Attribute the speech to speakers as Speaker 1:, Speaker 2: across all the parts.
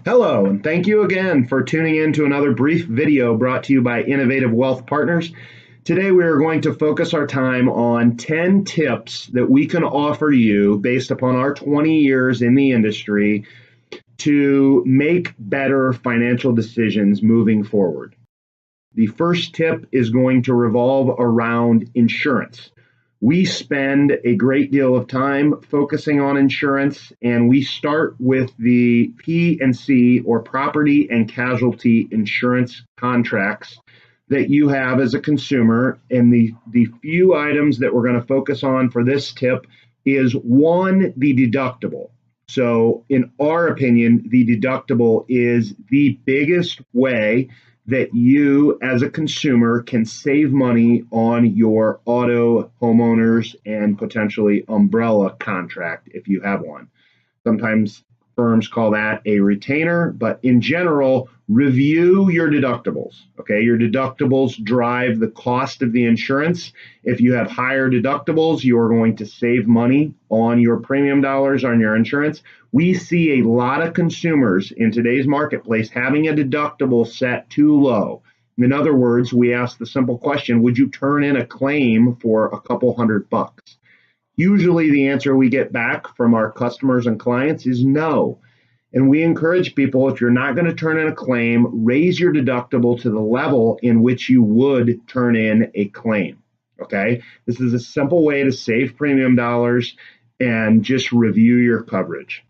Speaker 1: Hello, and thank you again for tuning in to another brief video brought to you by Innovative Wealth Partners. Today we are going to focus our time on 10 tips that we can offer you based upon our 20 years in the industry to make better financial decisions moving forward. The first tip is going to revolve around insurance. We spend a great deal of time focusing on insurance, and we start with the P&C or property and casualty insurance contracts that you have as a consumer. And the few items that we're going to focus on for this tip is one, the deductible. So in our opinion, the deductible is the biggest way that you as a consumer can save money on your auto, homeowners, and potentially umbrella contract if you have one. Sometimes firms call that a retainer, but in general, review your deductibles. Okay, your deductibles drive the cost of the insurance. If you have higher deductibles, you are going to save money on your premium dollars on your insurance. We see a lot of consumers in today's marketplace having a deductible set too low. In other words, we ask the simple question, would you turn in a claim for a couple $100? Usually the answer we get back from our customers and clients is no. And we encourage people, if you're not going to turn in a claim, raise your deductible to the level in which you would turn in a claim. Okay? This is a simple way to save premium dollars and just review your coverage.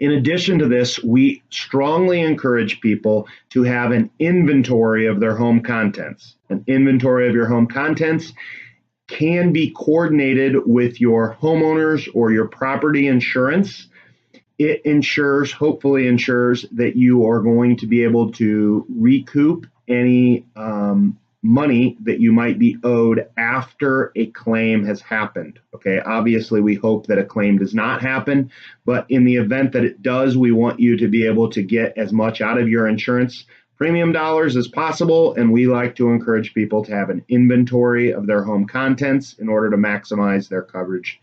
Speaker 1: In addition to this, we strongly encourage people to have an inventory of their home contents. An inventory of your home contents can be coordinated with your homeowners or your property insurance. It hopefully ensures that you are going to be able to recoup any money that you might be owed after a claim has happened. Okay, obviously we hope that a claim does not happen, but in the event that it does, we want you to be able to get as much out of your insurance premium dollars as possible, and we like to encourage people to have an inventory of their home contents in order to maximize their coverage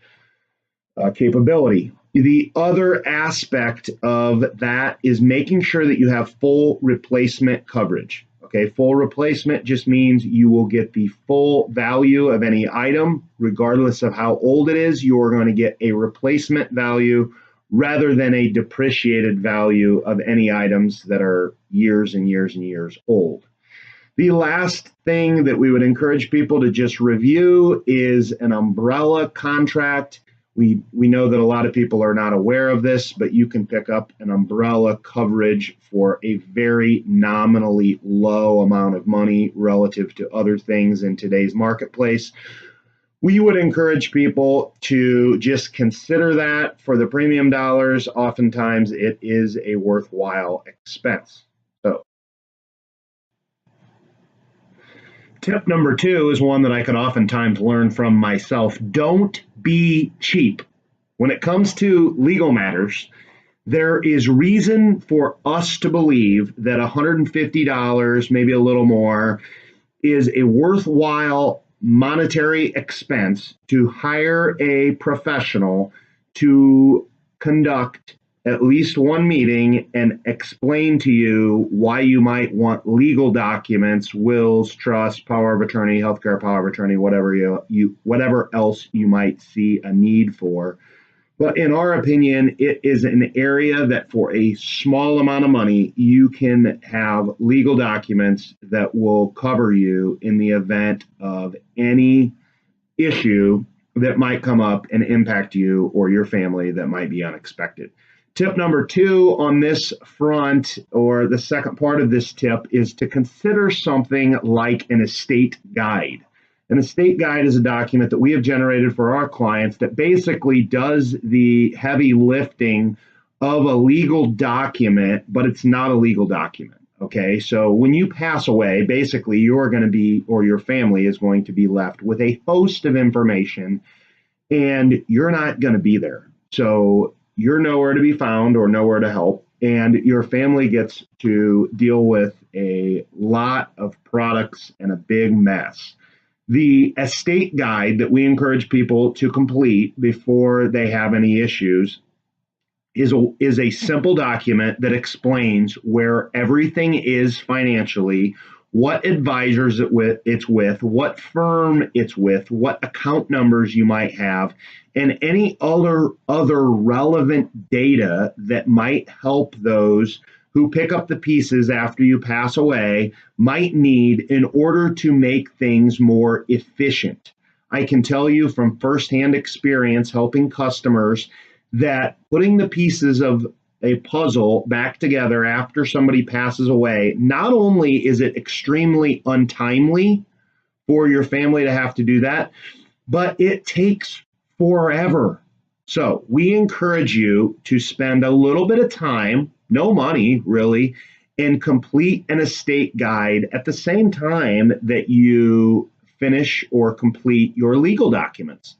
Speaker 1: capability. The other aspect of that is making sure that you have full replacement coverage. Okay, full replacement just means you will get the full value of any item, regardless of how old it is. You are going to get a replacement value rather than a depreciated value of any items that are years and years and years old. The last thing that we would encourage people to just review is an umbrella contract. We know that a lot of people are not aware of this, but you can pick up an umbrella coverage for a very nominally low amount of money relative to other things in today's marketplace. We would encourage people to just consider that for the premium dollars. Oftentimes it is a worthwhile expense. So, tip number 2 is one that I could oftentimes learn from myself. Don't be cheap. When it comes to legal matters, there is reason for us to believe that $150, maybe a little more, is a worthwhile monetary expense to hire a professional to conduct at least one meeting and explain to you why you might want legal documents, wills, trusts, power of attorney, healthcare power of attorney, whatever else you might see a need for. But in our opinion, it is an area that for a small amount of money, you can have legal documents that will cover you in the event of any issue that might come up and impact you or your family that might be unexpected. Tip number 2 on this front, or the second part of this tip, is to consider something like an estate guide. An estate guide is a document that we have generated for our clients that basically does the heavy lifting of a legal document, but it's not a legal document. Okay, so when you pass away, basically you're going to be, or your family is going to be left with a host of information, and you're not going to be there. So you're nowhere to be found or nowhere to help, and your family gets to deal with a lot of products and a big mess. The estate guide that we encourage people to complete before they have any issues is a simple document that explains where everything is financially, what advisors it's with, what firm it's with, what account numbers you might have, and any other relevant data that might help those who pick up the pieces after you pass away might need in order to make things more efficient. I can tell you from firsthand experience helping customers that putting the pieces of a puzzle back together after somebody passes away, not only is it extremely untimely for your family to have to do that, but it takes forever. So we encourage you to spend a little bit of time, no money really, and complete an estate guide at the same time that you finish or complete your legal documents.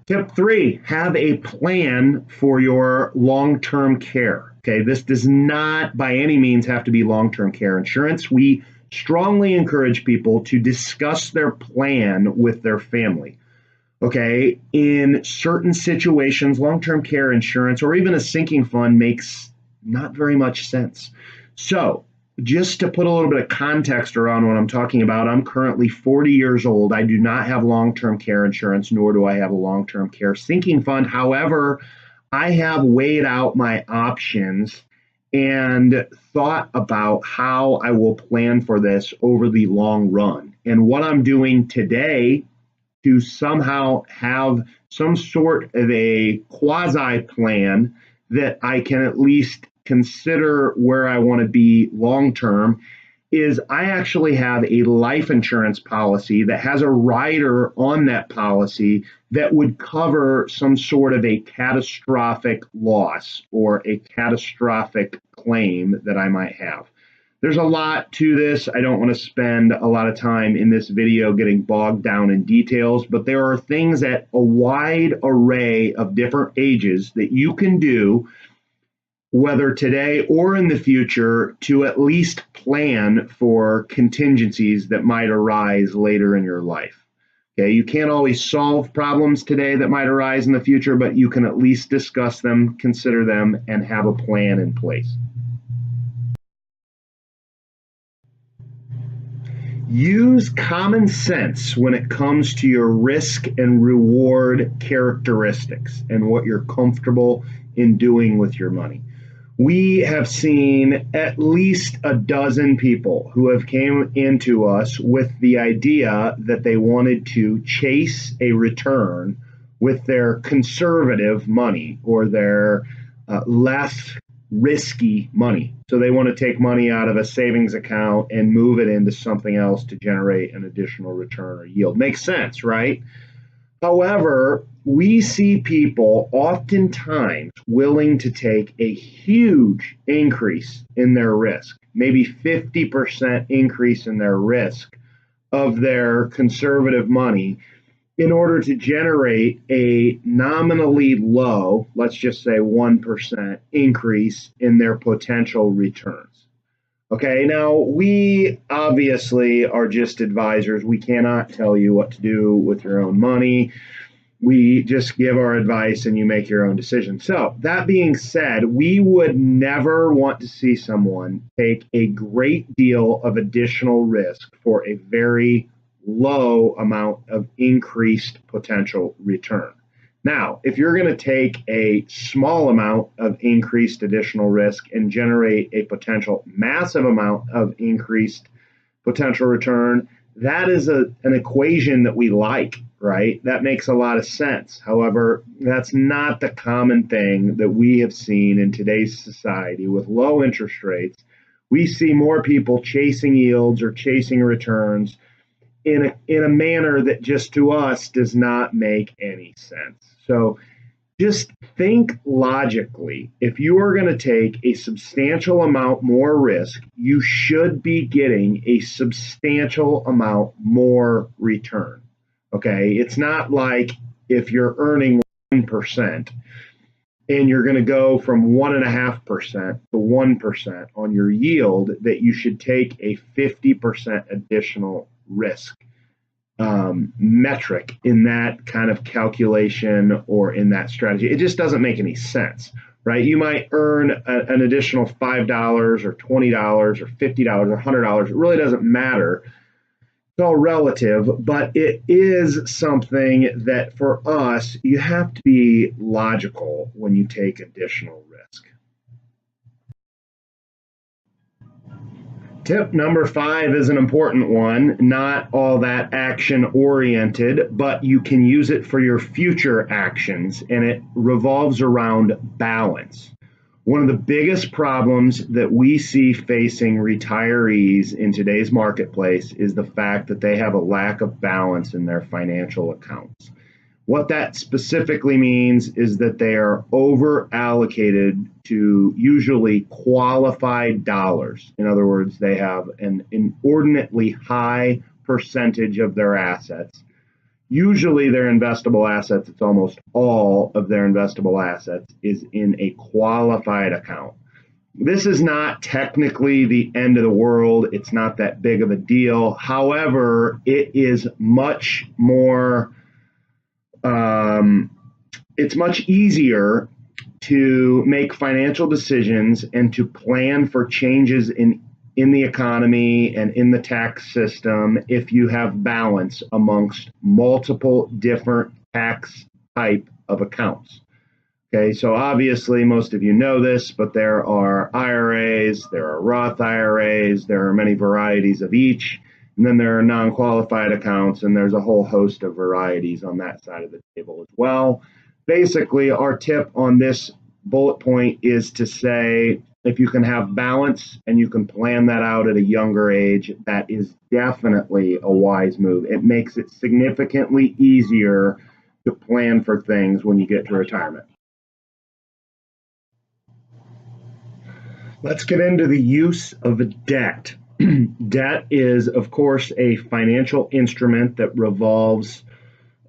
Speaker 1: Tip 3, have a plan for your long-term care. Okay, this does not by any means have to be long-term care insurance. We strongly encourage people to discuss their plan with their family. Okay, in certain situations, long-term care insurance or even a sinking fund makes not very much sense. So, just to put a little bit of context around what I'm talking about, I'm currently 40 years old. I do not have long-term care insurance, nor do I have a long-term care sinking fund. However, I have weighed out my options and thought about how I will plan for this over the long run. And what I'm doing today to somehow have some sort of a quasi plan that I can at least consider where I want to be long term is I actually have a life insurance policy that has a rider on that policy that would cover some sort of a catastrophic loss or a catastrophic claim that I might have. There's a lot to this. I don't want to spend a lot of time in this video getting bogged down in details, but there are things at a wide array of different ages that you can do, whether today or in the future, to at least plan for contingencies that might arise later in your life. Okay, you can't always solve problems today that might arise in the future, but you can at least discuss them, consider them, and have a plan in place. Use common sense when it comes to your risk and reward characteristics and what you're comfortable in doing with your money. We have seen at least a dozen people who have came into us with the idea that they wanted to chase a return with their conservative money or their less risky money. So they want to take money out of a savings account and move it into something else to generate an additional return or yield. Makes sense, right? However, we see people oftentimes willing to take a huge increase in their risk, maybe 50% increase in their risk of their conservative money in order to generate a nominally low, let's just say 1% increase in their potential returns. Okay, now we obviously are just advisors. We cannot tell you what to do with your own money. We just give our advice and you make your own decision. So that being said, we would never want to see someone take a great deal of additional risk for a very low amount of increased potential return. Now, if you're going to take a small amount of increased additional risk and generate a potential massive amount of increased potential return, that is an equation that we like, right? That makes a lot of sense. However, that's not the common thing that we have seen in today's society with low interest rates. We see more people chasing yields or chasing returns in a manner that just to us does not make any sense. So just think logically. If you are going to take a substantial amount more risk, you should be getting a substantial amount more return. Okay, it's not like if you're earning 1% and you're going to go from 1.5% to 1% on your yield, that you should take a 50% additional risk. metric in that kind of calculation or in that strategy. It just doesn't make any sense, right? You might earn an additional $5 or $20 or $50 or $100. It really doesn't matter. It's all relative, but it is something that for us, you have to be logical when you take additional risk. Tip number 5 is an important one, not all that action oriented, but you can use it for your future actions, and it revolves around balance. One of the biggest problems that we see facing retirees in today's marketplace is the fact that they have a lack of balance in their financial accounts. What that specifically means is that they are over allocated to usually qualified dollars. In other words, they have an inordinately high percentage of their assets. Usually their investable assets, it's almost all of their investable assets, is in a qualified account. This is not technically the end of the world. It's not that big of a deal. However, it is much more it's much easier to make financial decisions and to plan for changes in the economy and in the tax system if you have balance amongst multiple different tax type of accounts. Okay, so obviously most of you know this, but there are IRAs, there are Roth IRAs, there are many varieties of each. And then there are non-qualified accounts, and there's a whole host of varieties on that side of the table as well. Basically, our tip on this bullet point is to say, if you can have balance and you can plan that out at a younger age, that is definitely a wise move. It makes it significantly easier to plan for things when you get to retirement. Let's get into the use of debt. Debt is, of course, a financial instrument that revolves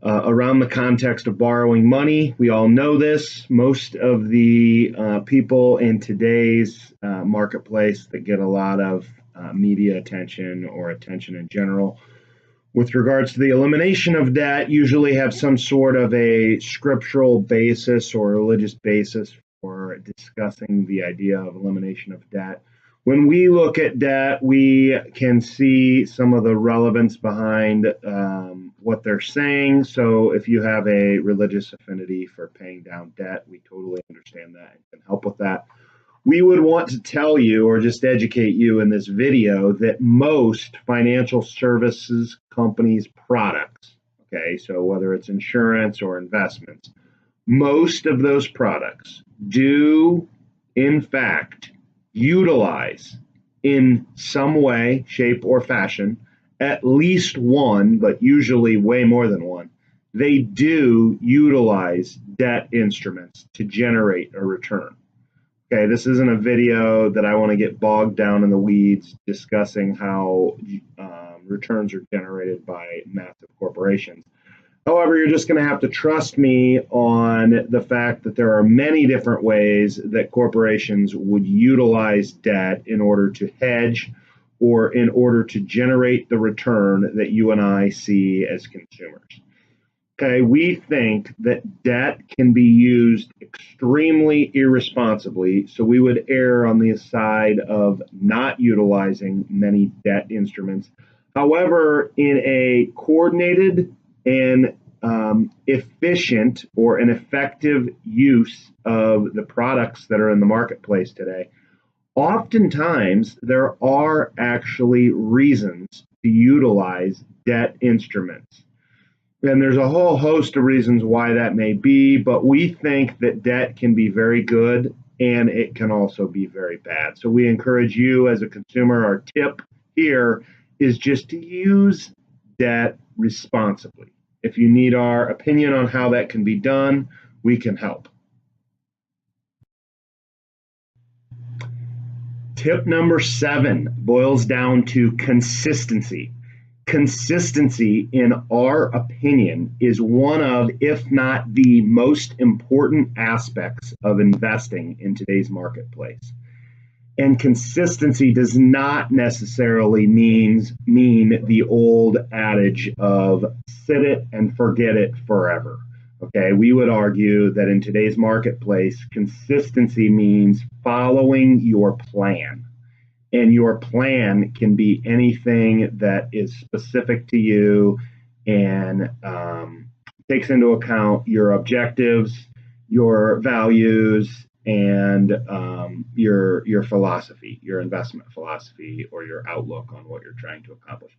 Speaker 1: around the context of borrowing money. We all know this. Most of the people in today's marketplace that get a lot of media attention or attention in general with regards to the elimination of debt usually have some sort of a scriptural basis or religious basis for discussing the idea of elimination of debt. When we look at debt, we can see some of the relevance behind what they're saying. So if you have a religious affinity for paying down debt, we totally understand that and can help with that. We would want to tell you or just educate you in this video that most financial services companies' products, okay, so whether it's insurance or investments, most of those products do, in fact, utilize in some way, shape, or fashion, at least one, but usually way more than one, they do utilize debt instruments to generate a return. Okay, this isn't a video that I want to get bogged down in the weeds discussing how returns are generated by massive corporations. However, you're just going to have to trust me on the fact that there are many different ways that corporations would utilize debt in order to hedge or in order to generate the return that you and I see as consumers. Okay, we think that debt can be used extremely irresponsibly, so we would err on the side of not utilizing many debt instruments. However, in a coordinated and efficient or an effective use of the products that are in the marketplace today, oftentimes there are actually reasons to utilize debt instruments. And there's a whole host of reasons why that may be, but we think that debt can be very good and it can also be very bad. So we encourage you as a consumer, our tip here is just to use debt responsibly. If you need our opinion on how that can be done, we can help. Tip number 7 boils down to consistency. Consistency, in our opinion, is one of, if not the most important aspects of investing in today's marketplace. And consistency does not necessarily mean the old adage of sit it and forget it forever. Okay, we would argue that in today's marketplace, consistency means following your plan. And your plan can be anything that is specific to you and takes into account your objectives, your values, and your philosophy, your investment philosophy, or your outlook on what you're trying to accomplish.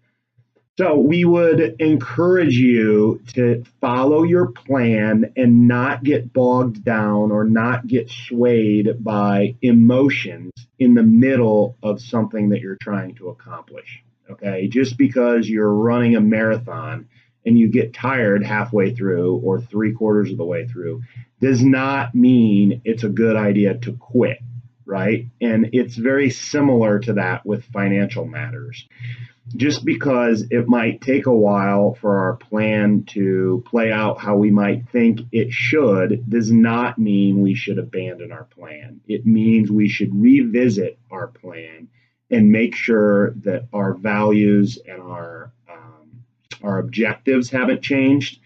Speaker 1: So we would encourage you to follow your plan and not get bogged down or not get swayed by emotions in the middle of something that you're trying to accomplish. Okay, just because you're running a marathon and you get tired halfway through or three-quarters of the way through does not mean it's a good idea to quit, right? And it's very similar to that with financial matters. Just because it might take a while for our plan to play out how we might think it should does not mean we should abandon our plan. It means we should revisit our plan and make sure that our values and our objectives haven't changed.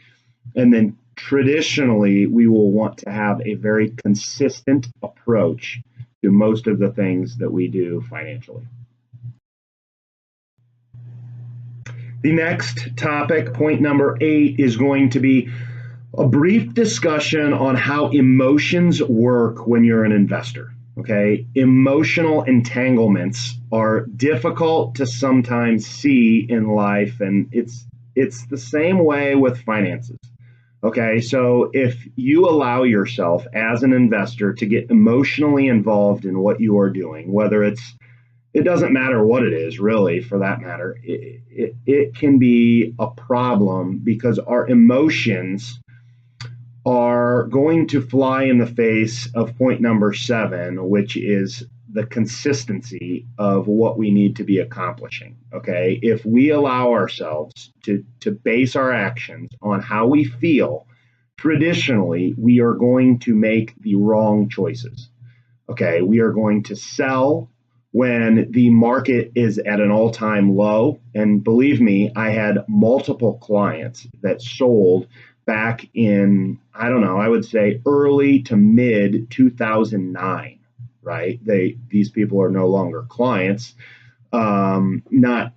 Speaker 1: And then traditionally, we will want to have a very consistent approach to most of the things that we do financially. The next topic, point number 8, is going to be a brief discussion on how emotions work when you're an investor. Okay, emotional entanglements are difficult to sometimes see in life, and it's the same way with finances. Okay, so if you allow yourself as an investor to get emotionally involved in what you are doing, whether it doesn't matter what it is, really, for that matter, it can be a problem because our emotions are going to fly in the face of point number 7, which is the consistency of what we need to be accomplishing. Okay, if we allow ourselves to base our actions on how we feel, traditionally, we are going to make the wrong choices. Okay, we are going to sell when the market is at an all-time low. And believe me, I had multiple clients that sold back in, I don't know, I would say early to mid 2009, right? These people are no longer clients, not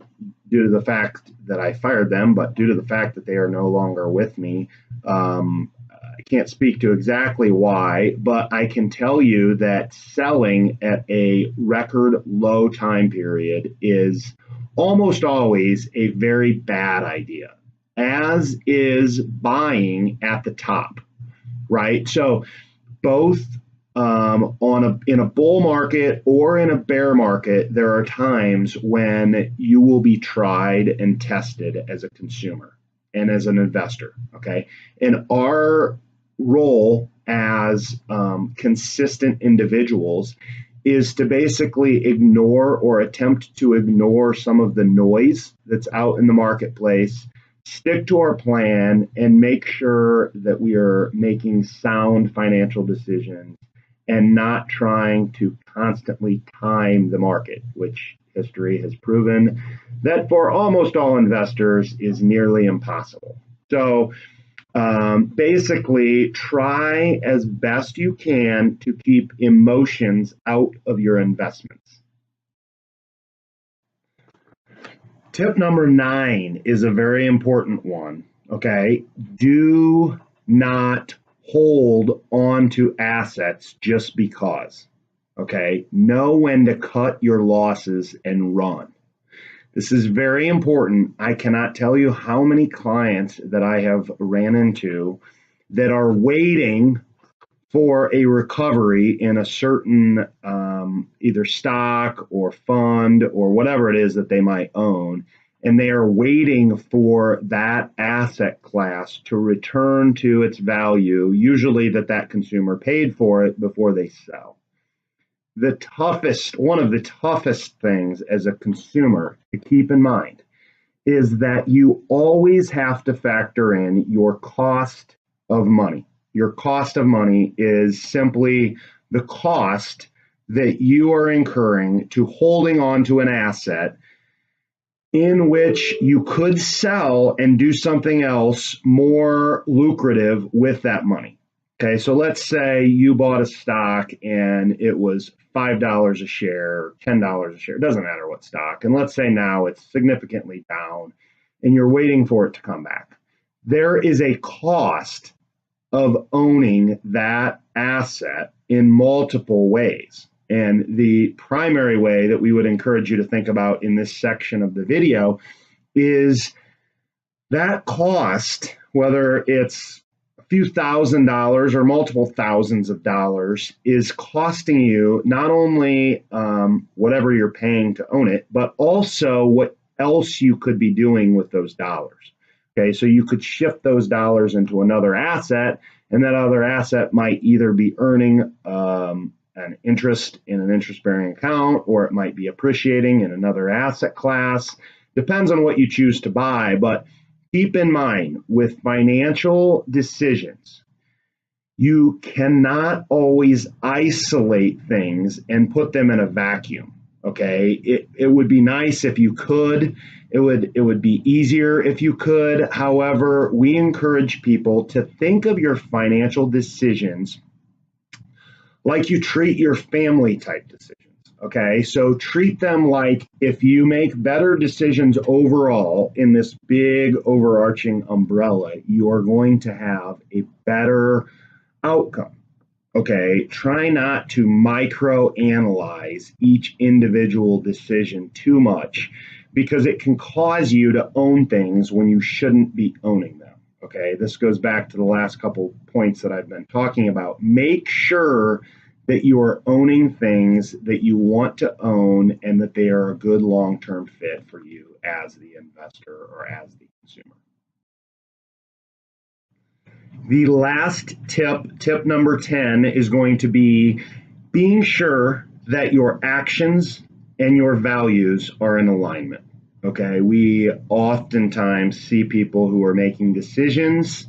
Speaker 1: due to the fact that I fired them, but due to the fact that they are no longer with me. I can't speak to exactly why, but I can tell you that selling at a record low time period is almost always a very bad idea, as is buying at the top, right? So both in a bull market or in a bear market, there are times when you will be tried and tested as a consumer and as an investor, okay? And our role as consistent individuals is to basically ignore or attempt to ignore some of the noise that's out in the marketplace, stick to our plan, and make sure that we are making sound financial decisions and not trying to constantly time the market, which history has proven that for almost all investors is nearly impossible. So basically, try as best you can to keep emotions out of your investments. Tip number 9 is a very important one. Okay, do not hold on to assets just because. Okay, know when to cut your losses and run. This is very important. I cannot tell you how many clients that I have ran into that are waiting for a recovery in a certain either stock or fund or whatever it is that they might own. And they are waiting for that asset class to return to its value, usually that consumer paid for it, before they sell. One of the toughest things as a consumer to keep in mind is that you always have to factor in your cost of money. Your cost of money is simply the cost that you are incurring to holding on to an asset in which you could sell and do something else more lucrative with that money. Okay, so let's say you bought a stock and it was $5 a share, $10 a share, it doesn't matter what stock. And let's say now it's significantly down and you're waiting for it to come back. There is a cost of owning that asset in multiple ways. And the primary way that we would encourage you to think about in this section of the video is that cost, whether it's a few $1,000s or multiple thousands of dollars, is costing you not only whatever you're paying to own it, but also what else you could be doing with those dollars. Okay, so you could shift those dollars into another asset, and that other asset might either be earning an interest in an interest-bearing account, or it might be appreciating in another asset class. Depends on what you choose to buy, but keep in mind with financial decisions, you cannot always isolate things and put them in a vacuum. Okay, it would be nice if you could. It would be easier if you could. However, we encourage people to think of your financial decisions like you treat your family type decisions. Okay, so treat them like if you make better decisions overall in this big overarching umbrella, you are going to have a better outcome. Okay, try not to micro-analyze each individual decision too much because it can cause you to own things when you shouldn't be owning them. Okay, this goes back to the last couple points that I've been talking about. Make sure that you are owning things that you want to own and that they are a good long-term fit for you as the investor or as the consumer. The last tip number 10, is going to be being sure that your actions and your values are in alignment. Okay, we oftentimes see people who are making decisions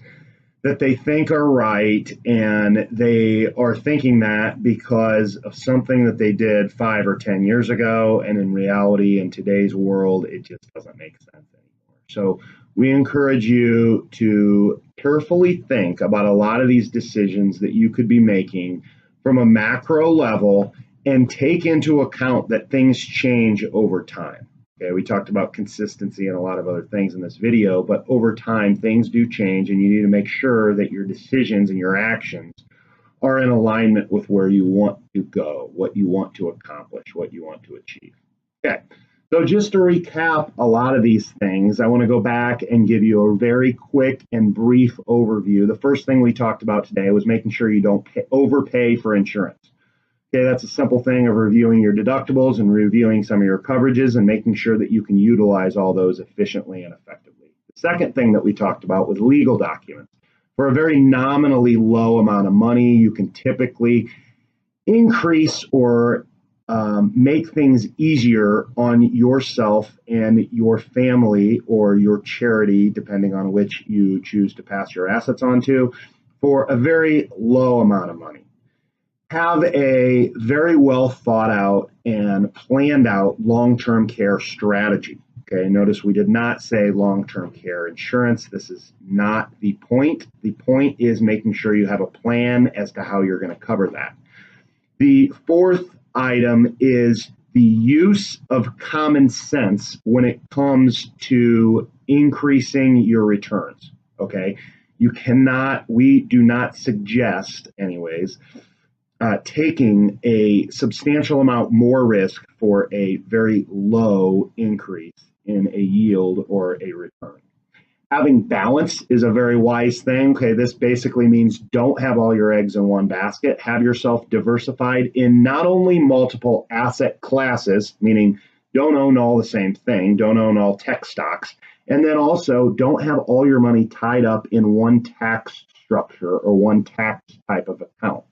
Speaker 1: that they think are right, and they are thinking that because of something that they did 5 or 10 years ago, and in reality, in today's world, it just doesn't make sense anymore. So we encourage you to carefully think about a lot of these decisions that you could be making from a macro level and take into account that things change over time. Okay, we talked about consistency and a lot of other things in this video, but over time, things do change, and you need to make sure that your decisions and your actions are in alignment with where you want to go, what you want to accomplish, what you want to achieve. Okay, so just to recap a lot of these things, I want to go back and give you a very quick and brief overview. The first thing we talked about today was making sure you don't overpay for insurance. Okay, that's a simple thing of reviewing your deductibles and reviewing some of your coverages and making sure that you can utilize all those efficiently and effectively. The second thing that we talked about was legal documents. For a very nominally low amount of money, you can typically increase or make things easier on yourself and your family or your charity, depending on which you choose to pass your assets on to, for a very low amount of money. Have a very well thought out and planned out long-term care strategy. Okay, notice we did not say long-term care insurance. This is not the point. The point is making sure you have a plan as to how you're going to cover that. The fourth item is the use of common sense when it comes to increasing your returns. Okay, we do not suggest, anyways, taking a substantial amount more risk for a very low increase in a yield or a return. Having balance is a very wise thing. Okay, this basically means don't have all your eggs in one basket. Have yourself diversified in not only multiple asset classes, meaning don't own all the same thing, don't own all tech stocks, and then also don't have all your money tied up in one tax structure or one tax type of account.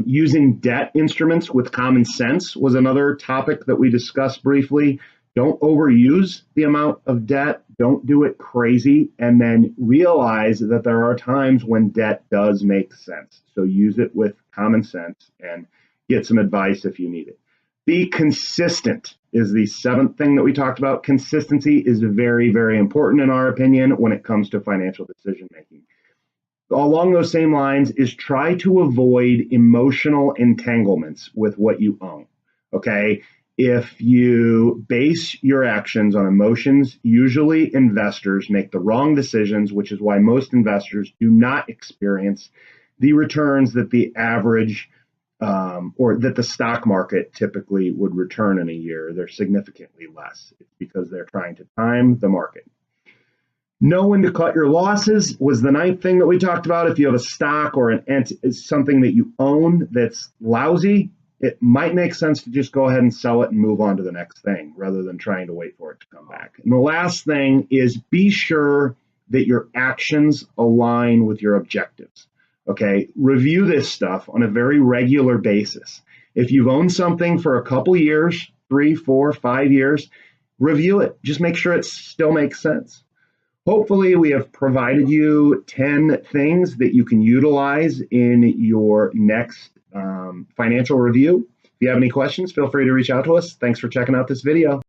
Speaker 1: Using debt instruments with common sense was another topic that we discussed briefly. Don't overuse the amount of debt. Don't do it crazy. And then realize that there are times when debt does make sense. So use it with common sense and get some advice if you need it. Be consistent is the seventh thing that we talked about. Consistency is very, very important in our opinion when it comes to financial decision making. Along those same lines is try to avoid emotional entanglements with what you own. Okay. If you base your actions on emotions, usually investors make the wrong decisions, which is why most investors do not experience the returns that the average or that the stock market typically would return in a year. They're significantly less. It's because they're trying to time the market. Know when to cut your losses was the ninth thing that we talked about. If you have a stock or something that you own that's lousy, it might make sense to just go ahead and sell it and move on to the next thing rather than trying to wait for it to come back. And the last thing is be sure that your actions align with your objectives. Okay, review this stuff on a very regular basis. If you've owned something for a couple years, 3, 4, 5 years, review it. Just make sure it still makes sense. Hopefully, we have provided you 10 things that you can utilize in your next financial review. If you have any questions, feel free to reach out to us. Thanks for checking out this video.